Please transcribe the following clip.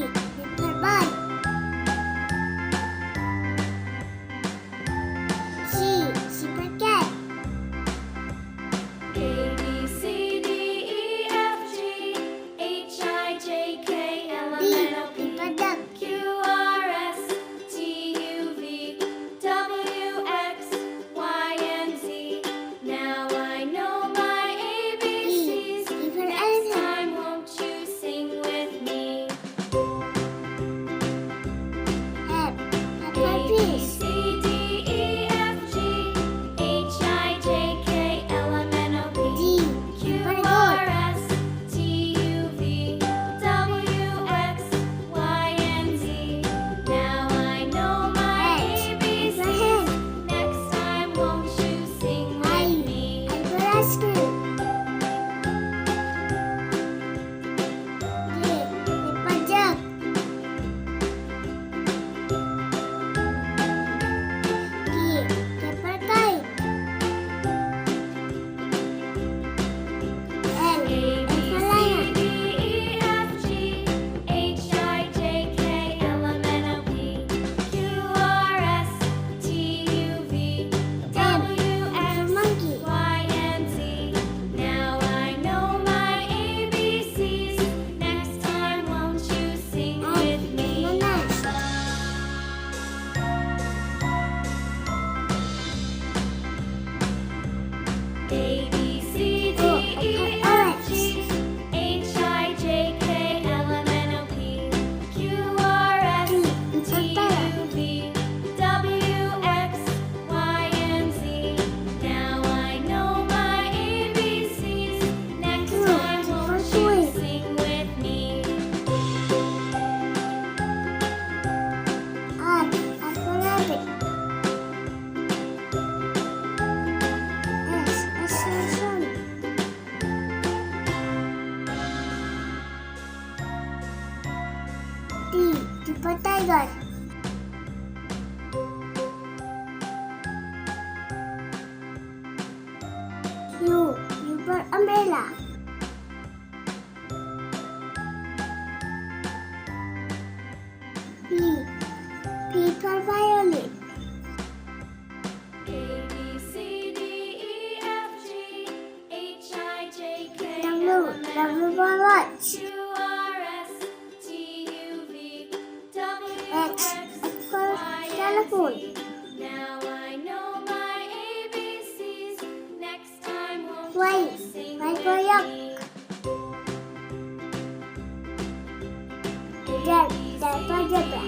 paper ball. C zebra cat. A B C D E F G H I J K L M D N O P paper duck. Q R S T U V W X Y and Z. Now I know my ABCs. E for Next elephant. time, won't you sing with me? F for A B fish. C D E F G H I J K L M N O P G Q for R goat. S T U V W X Y and Z. Now I know my H for ABCs. hen. Next time, won't you sing I with me? for ice cream. J paper jug. K paper kite. L A B for C lion. D E F G H I J K L M N O P Q R S T U V W X monkey. Y and Z. Now I know my ABCs. Next time, won't you sing with me? Bananas. A B C D E F G H I J K L M N O P Q R S T U V W X Y and Z. Now I know my ABCs. Next time, won't you sing with me? R for rabbit. S for sun. T for tiger. U for umbrella. P for violin. A B C D E F G H I J K W for watch. Q R S T U V W X X for Y and telephone. Z. Now I know my ABCs. Next time, won't Y you sing Y with for yak. me? Z for zebra.